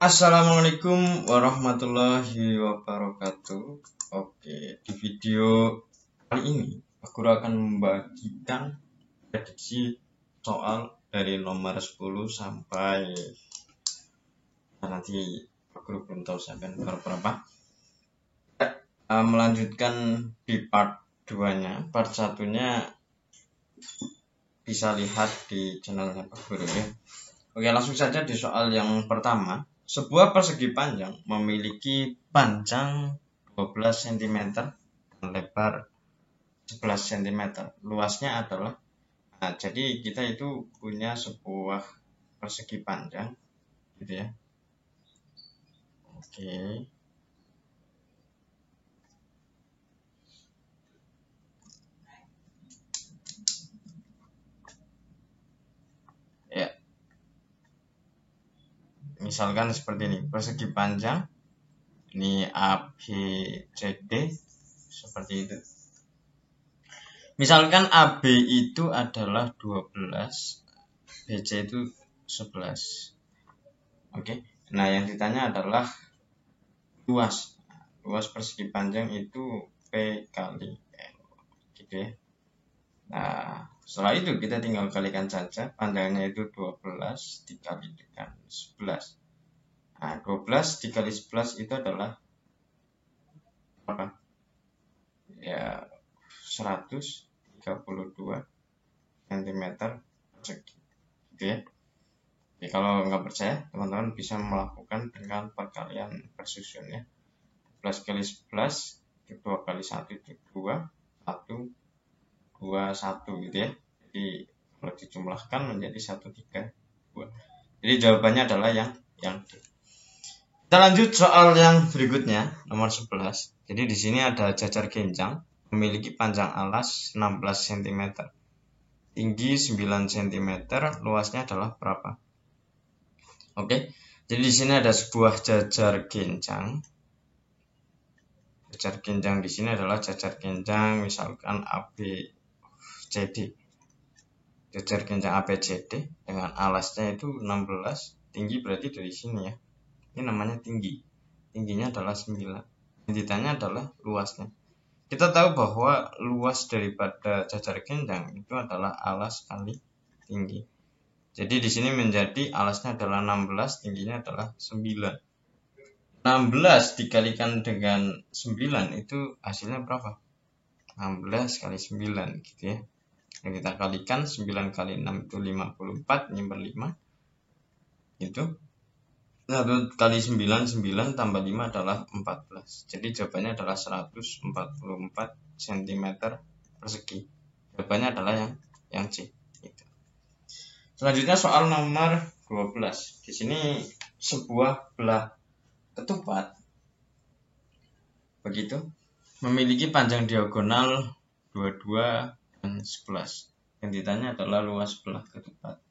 Assalamualaikum warahmatullahi wabarakatuh. Oke, di video kali ini aku akan membagikan prediksi soal dari nomor 10 sampai nanti aku belum tahu sampai nomor berapa. Melanjutkan di part 2-nya. Part 1-nya bisa lihat di channelnya Pak Guru ya. Oke, langsung saja di soal yang pertama. Sebuah persegi panjang memiliki panjang 12 cm dan lebar 11 cm. Luasnya adalah, jadi kita itu punya sebuah persegi panjang, gitu ya. Oke. Ya. Misalkan seperti ini, persegi panjang ini ABCD seperti itu. Misalkan AB itu adalah 12, BC itu 11. Oke. Nah, yang ditanya adalah luas. Luas persegi panjang itu P kali L, gitu ya. Nah, setelah itu kita tinggal kalikan saja. Panjangnya itu 12 dikali dengan 11. Nah, 12 dikali 11 itu adalah apa? Ya, 132 cm persegi, gitu ya. Jadi kalau nggak percaya, teman-teman bisa melakukan dengan perkalian bersusun ya. 12 kali 11, 2 kali 1 itu 2, 1, 2, 1 gitu ya. Jadi kalau dijumlahkan menjadi 1, 3, 2. Jadi jawabannya adalah yang D. Kita lanjut soal yang berikutnya, nomor 11. Jadi di sini ada jajar genjang memiliki panjang alas 16 cm, tinggi 9 cm, luasnya adalah berapa? Oke. Jadi di sini ada sebuah jajar genjang. Jajar genjang di sini adalah jajar genjang misalkan ABCD. Jajar genjang ABCD dengan alasnya itu 16, tinggi berarti dari sini ya. Ini namanya tinggi. Tingginya adalah 9. Yang ditanya adalah luasnya. Kita tahu bahwa luas daripada jajar genjang itu adalah alas kali tinggi. Jadi di sini menjadi alasnya adalah 16, tingginya adalah 9. 16 dikalikan dengan 9 itu hasilnya berapa? 16 kali 9 gitu ya. Yang kita kalikan 9 kali 6 itu 54, nyimpen 5. Itu 1 kali 9, 9 tambah 5 adalah 14. Jadi jawabannya adalah 144 cm persegi. Jawabannya adalah yang C. Gitu. Selanjutnya soal nomor 12. Di sini sebuah belah ketupat begitu memiliki panjang diagonal 22 dan 11. Yang ditanya adalah luas belah ketupat.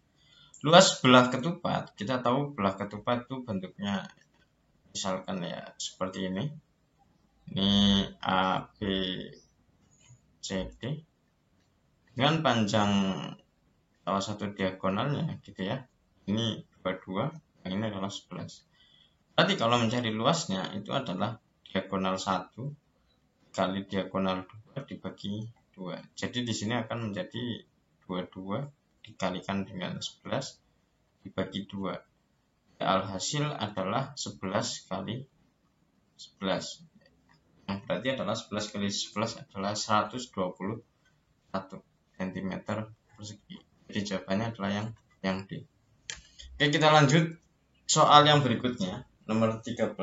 Luas belah ketupat, kita tahu belah ketupat itu bentuknya misalkan ya seperti ini. Ini A, B, C, D dengan panjang salah satu diagonalnya gitu ya. Ini 22, yang ini adalah 11. Berarti kalau mencari luasnya itu adalah diagonal 1 kali diagonal 2 dibagi 2. Jadi di sini akan menjadi 22 dikalikan dengan 11 dibagi 2. Alhasil adalah 11 kali 11. Yang berarti adalah 11 kali 11 adalah 121 cm persegi. Jadi jawabannya adalah yang D. Oke, kita lanjut soal yang berikutnya, nomor 13.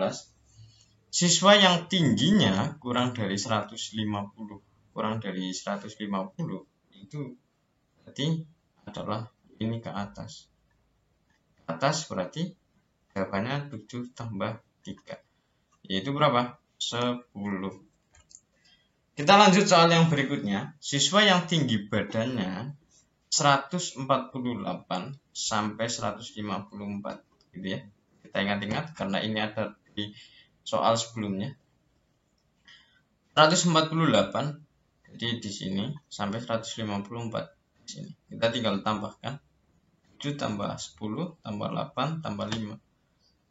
Siswa yang tingginya kurang dari 150 itu berarti adalah ini ke atas. Atas berarti jawabannya 7 tambah 3. Yaitu berapa? 10. Kita lanjut soal yang berikutnya. Siswa yang tinggi badannya 148 sampai 154 gitu ya. Kita ingat-ingat karena ini ada di soal sebelumnya. 148 jadi di sini sampai 154 di sini. Kita tinggal tambahkan 7 tambah 10 tambah 8 tambah 5.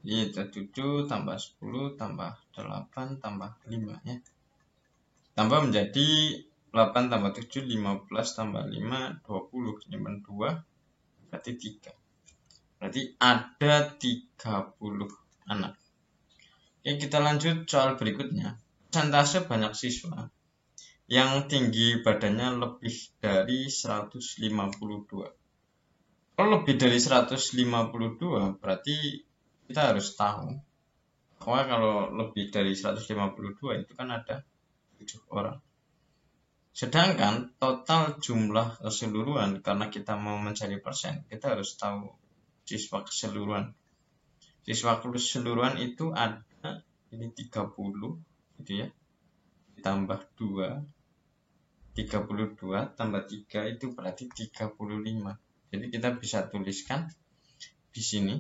Itu 7 tambah 10 tambah 8 tambah 5 ya. Tambah menjadi 8 tambah 7 15 tambah 5 20 nyimpen 2 berarti 3. Berarti ada 30 anak. Oke, kita lanjut soal berikutnya. Persentase banyak siswa yang tinggi badannya lebih dari 152. Kalau lebih dari 152 berarti kita harus tahu bahwa kalau lebih dari 152 itu kan ada 7 orang. Sedangkan total jumlah keseluruhan, karena kita mau mencari persen, kita harus tahu siswa keseluruhan. Siswa keseluruhan itu ada ini 30 gitu ya. Ditambah 2, 32 tambah 3 itu berarti 35. Jadi kita bisa tuliskan di sini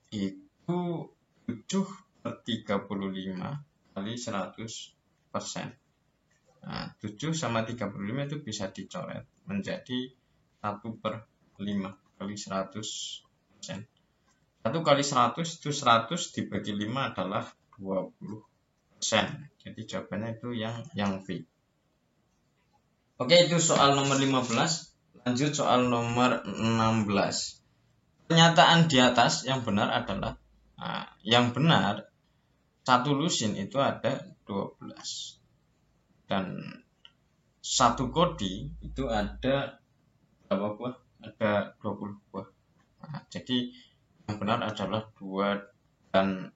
itu 7/35 kali 100%. Nah, 7 sama 35 itu bisa dicoret menjadi 1/5 kali 100%. 1 kali 100 itu 100 dibagi 5 adalah 20%. Jadi jawabannya itu yang B. Oke, itu soal nomor 15. Lanjut soal nomor 16. Pernyataan di atas yang benar adalah, yang benar satu lusin itu ada 12 dan satu kodi itu ada berapa buah? Ada 20 buah. Jadi yang benar adalah 2 dan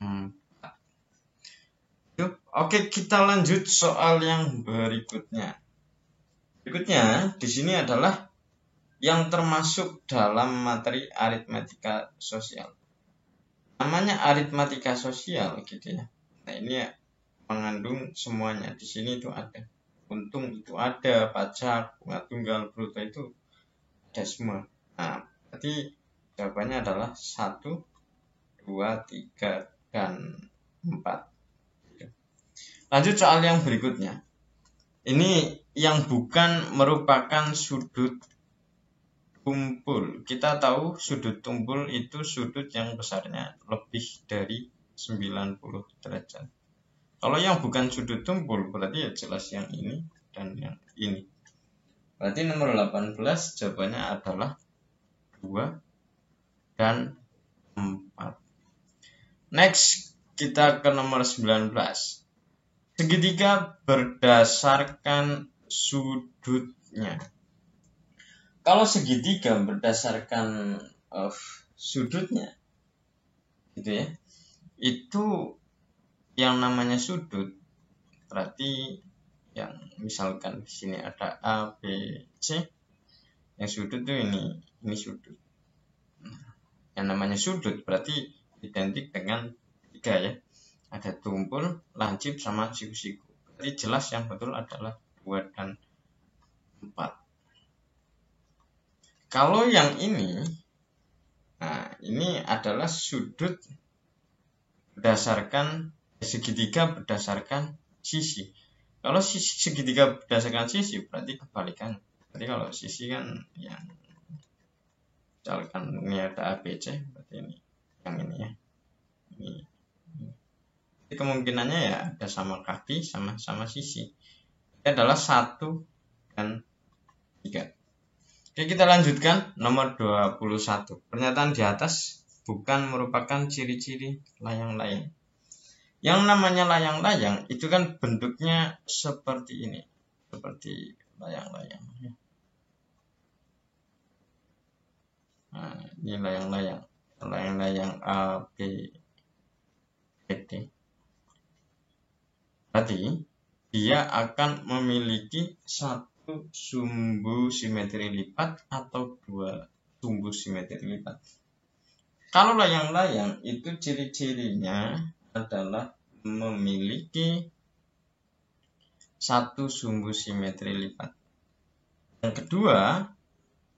4. Oke, kita lanjut soal yang berikutnya. Berikutnya di sini adalah yang termasuk dalam materi aritmatika sosial. Namanya aritmatika sosial gitu ya. Nah, ini ya, mengandung semuanya. Di sini itu ada untung, itu ada pajak, bunga tunggal, bruto itu ada semua. Nah, berarti jawabannya adalah 1, 2, 3, dan 4. Lanjut soal yang berikutnya. Ini yang bukan merupakan sudut tumpul. Kita tahu sudut tumpul itu sudut yang besarnya lebih dari 90 derajat. Kalau yang bukan sudut tumpul berarti ya jelas yang ini dan yang ini. Berarti nomor 18 jawabannya adalah 2 dan 4. Next, kita ke nomor 19. Segitiga berdasarkan sudutnya. Kalau segitiga berdasarkan sudutnya, gitu ya, itu yang namanya sudut berarti yang misalkan di sini ada A, B, C, yang sudut itu ini sudut. Yang namanya sudut berarti identik dengan 3 ya. Ada tumpul, lancip, sama siku-siku. Jadi jelas yang betul adalah 2 dan 4. Kalau yang ini, nah ini adalah sudut berdasarkan segitiga berdasarkan sisi. Kalau segitiga berdasarkan sisi berarti kebalikan. Jadi kalau sisi kan yang misalkan ini ada ABC, berarti ini yang ini ya. Ini. Jadi kemungkinannya ya ada sama kaki sama sisi. Ini adalah 1 dan 3. Oke, kita lanjutkan nomor 21. Pernyataan di atas bukan merupakan ciri-ciri layang-layang. Yang namanya layang-layang itu kan bentuknya seperti ini. Seperti layang-layang. Nah, ini layang-layang. Layang-layang A, B, C, D. Berarti dia akan memiliki satu sumbu simetri lipat atau 2 sumbu simetri lipat. Kalau layang-layang itu ciri-cirinya adalah memiliki satu sumbu simetri lipat. Yang kedua,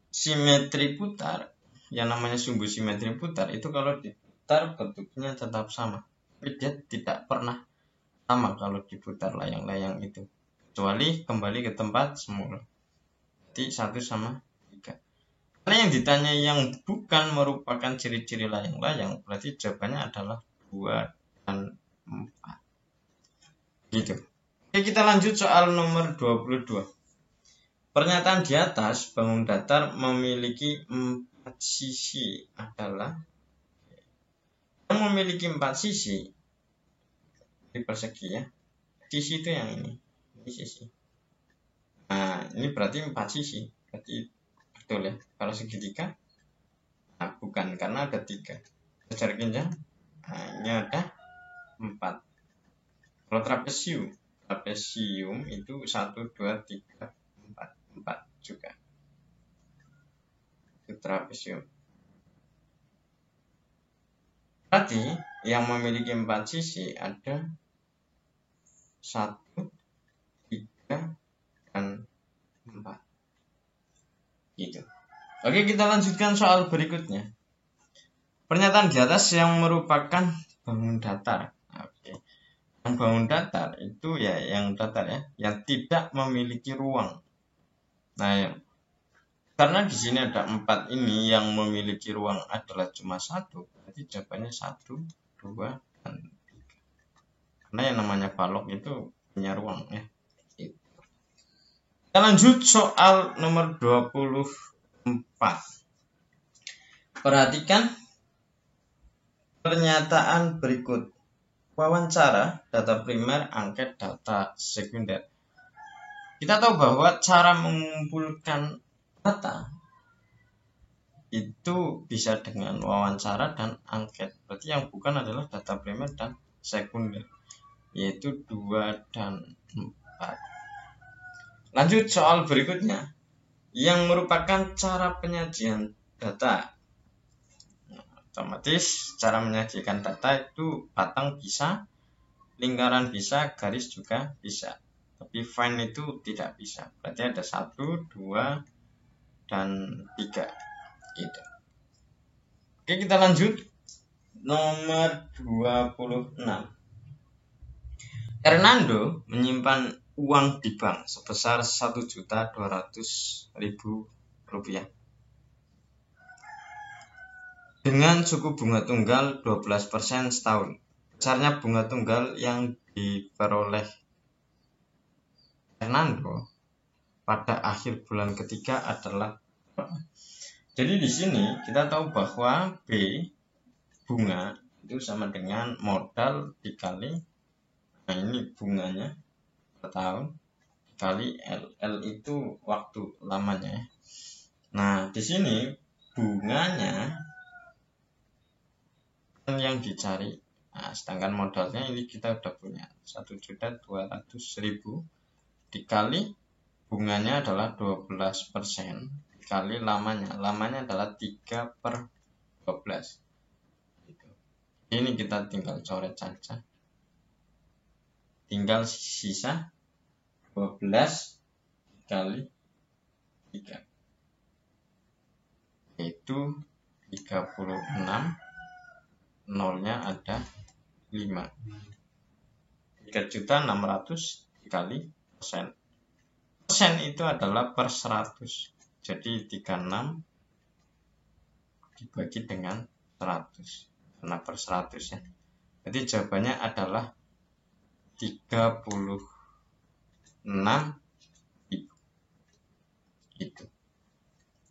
simetri putar. Yang namanya sumbu simetri putar itu kalau diputar bentuknya tetap sama. Tapi dia tidak pernah sama kalau diputar layang-layang itu. Kecuali kembali ke tempat semula. Jadi 1 sama 3. Karena yang ditanya yang bukan merupakan ciri-ciri layang-layang, berarti jawabannya adalah 2 dan 4. Gitu. Oke, kita lanjut soal nomor 22. Pernyataan di atas, bangun datar memiliki 4 sisi adalah yang memiliki 4 sisi di persegi ya. Sisi itu yang ini sisi. Nah, ini berarti 4 sisi. Berarti betul ya. Kalau segitiga, nah bukan, karena ada 3. Secara jenjang, nah ini ada 4. Kalau trapesium itu 1, 2, 3, 4 juga. Itu trapesium. Berarti yang memiliki 4 sisi ada 1, 3, dan 4. Gitu. Oke, kita lanjutkan soal berikutnya. Pernyataan di atas yang merupakan bangun datar. Oke. Yang bangun datar itu ya yang datar ya, yang tidak memiliki ruang. Nah, karena di sini ada 4 ini yang memiliki ruang adalah cuma 1, berarti jawabannya 1, 2, dan 3. Karena yang namanya balok itu punya ruang ya. Kita lanjut soal nomor 24. Perhatikan pernyataan berikut. Wawancara, data primer, angket, data sekunder. Kita tahu bahwa cara mengumpulkan data itu bisa dengan wawancara dan angket. Berarti yang bukan adalah data primer dan sekunder, yaitu 2 dan 4. Lanjut soal berikutnya, yang merupakan cara penyajian data. Nah, otomatis cara menyajikan data itu batang bisa, lingkaran bisa, garis juga bisa. Tapi fine itu tidak bisa. Berarti ada 1, 2, dan 3. Gitu. Oke, kita lanjut. Nomor 26. Hernando menyimpan uang di bank sebesar 1.200.000 rupiah dengan suku bunga tunggal 12% setahun. Besarnya bunga tunggal yang diperoleh Hernando pada akhir bulan ketiga adalah berapa? Jadi di sini kita tahu bahwa B bunga itu sama dengan modal dikali, nah ini bunganya per tahun kali L itu waktu lamanya. Nah, di sini bunganya yang dicari. Nah, sedangkan modalnya ini kita udah punya 1.200.000 dikali bunganya adalah 12% dikali lamanya. Lamanya adalah 3/12. Ini kita tinggal coret saja. Tinggal sisa 12 kali 3, yaitu 36, nolnya ada 5. 3.600 dikali persen. Persen itu adalah per 100. Jadi 36 dibagi dengan 100. Karena per 100 ya. Jadi jawabannya adalah 36.000. Gitu.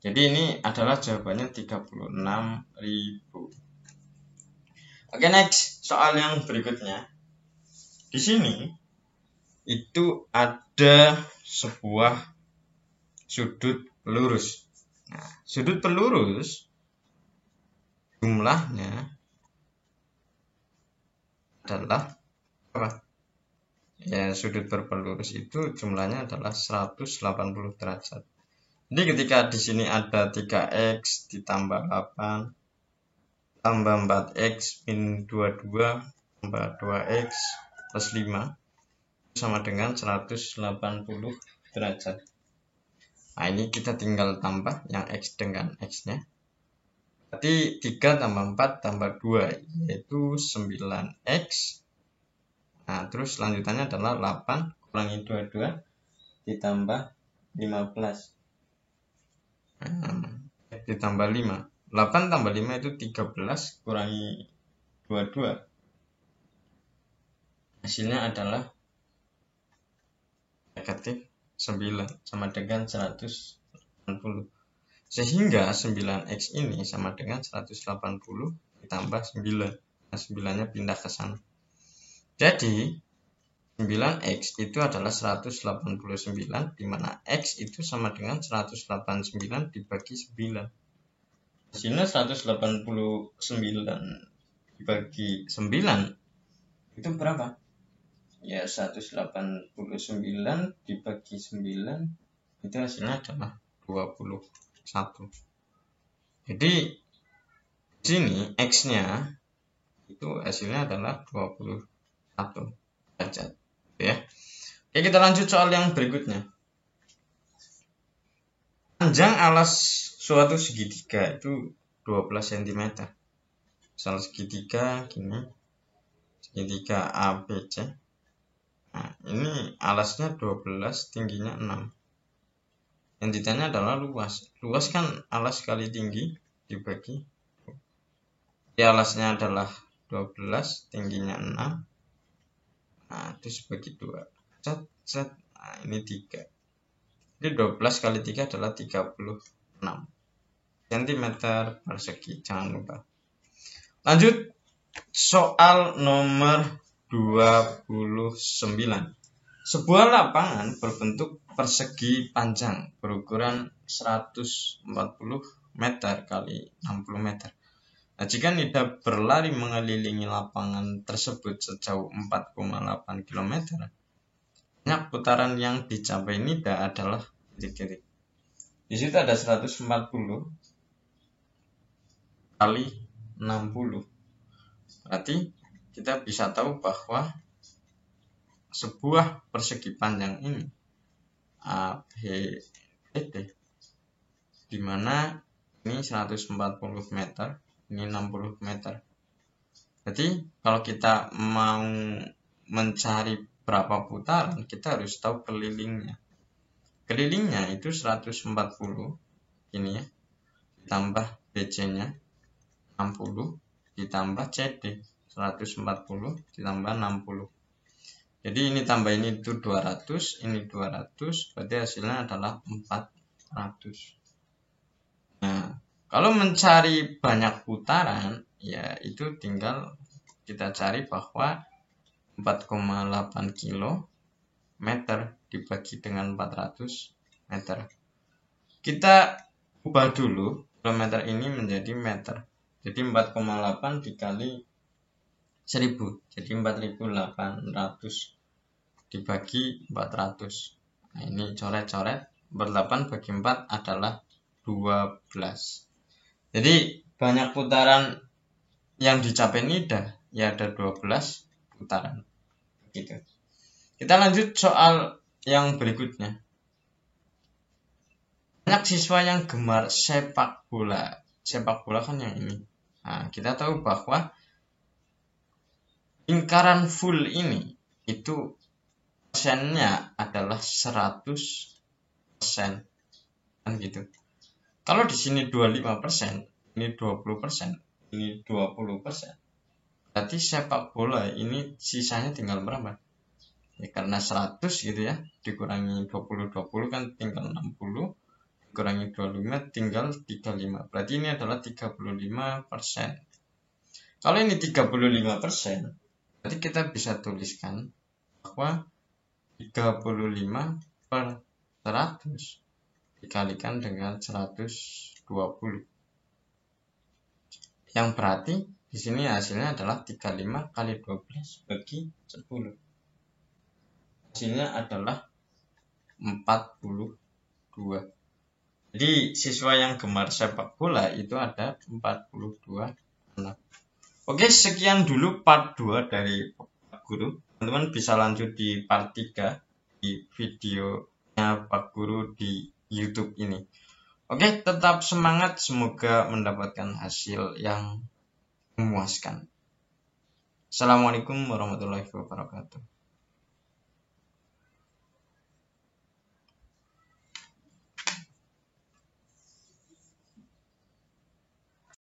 Jadi ini adalah jawabannya 36.000. Oke, next soal yang berikutnya. Di sini itu ada sebuah sudut pelurus. Nah, sudut pelurus jumlahnya adalah apa? Ya, sudut berpelurus itu jumlahnya adalah 180 derajat. Jadi ketika di sini ada 3x ditambah 8 tambah 4x min 22 tambah 2x plus 5 sama dengan 180 derajat. Nah, ini kita tinggal tambah yang x dengan x-nya. Berarti 3 tambah 4 tambah 2 yaitu 9x. Nah, terus lanjutannya adalah 8 kurangi 22 ditambah 15. ditambah 5. 8 tambah 5 itu 13 kurangi 22. Hasilnya adalah negatif 9 sama dengan 180. Sehingga 9x ini sama dengan 180 ditambah 9. Nah, 9-nya pindah ke sana. Jadi 9x itu adalah 189, di mana x itu sama dengan 189 dibagi 9. Hasilnya 189 dibagi 9 itu berapa? Ya 189 dibagi 9 itu hasilnya adalah 21. Jadi di sini x-nya itu hasilnya adalah 21 derajat ya. Oke, kita lanjut soal yang berikutnya. Panjang alas suatu segitiga itu 12 cm. Misal segitiga gini, segitiga ABC. Nah, ini alasnya 12, tingginya 6. Yang ditanya adalah luas. Luas kan alas kali tinggi dibagi. Ya, alasnya adalah 12, tingginya 6. Nah, terus bagi 2. Nah, ini 3. Jadi 12 kali 3 adalah 36 cm persegi. Jangan lupa. Lanjut soal nomor 29. Sebuah lapangan berbentuk persegi panjang berukuran 140 meter kali 60 meter. Nah, jika Nida berlari mengelilingi lapangan tersebut sejauh 4,8 km, banyak putaran yang dicapai Nida adalah titik-titik. Di situ ada 140 kali 60. Berarti kita bisa tahu bahwa sebuah persegi panjang ini ABCD, di mana ini 140 meter, ini 60 meter. Jadi kalau kita mau mencari berapa putaran, kita harus tahu kelilingnya. Kelilingnya itu 140 ini ya, ditambah BC-nya 60 ditambah CD 140 ditambah 60. Jadi ini tambah ini itu 200, ini 200, berarti hasilnya adalah 400. Nah, kalau mencari banyak putaran, ya itu tinggal kita cari bahwa 4,8 km dibagi dengan 400 meter. Kita ubah dulu kilometer ini menjadi meter. Jadi 4,8 dikali 1000. Jadi 4800 dibagi 400. Nah, ini coret-coret. 8 bagi 4 adalah 12. Jadi banyak putaran yang dicapai Nida, ya ada 12 putaran. Begitu. Kita lanjut soal yang berikutnya. Banyak siswa yang gemar sepak bola. Sepak bola kan yang ini. Nah, kita tahu bahwa lingkaran full ini itu persennya adalah 100%. Kan gitu. Kalau di sini 25%, ini 20%, ini 20%. Berarti sepak bola ini sisanya tinggal berapa? Ya, karena 100 gitu ya, dikurangi 20 kan tinggal 60, dikurangi 25 tinggal 35. Berarti ini adalah 35%. Kalau ini 35%, berarti kita bisa tuliskan bahwa 35 per 100 dikalikan dengan 120. Yang berarti di sini hasilnya adalah 35 kali 12 bagi 10. Hasilnya adalah 42. Jadi siswa yang gemar sepak bola itu ada 42 anak. Oke, sekian dulu part 2 dari Pak Guru. Teman-teman bisa lanjut di part 3 di videonya Pak Guru di YouTube ini. Oke, tetap semangat, semoga mendapatkan hasil yang memuaskan. Assalamualaikum warahmatullahi wabarakatuh.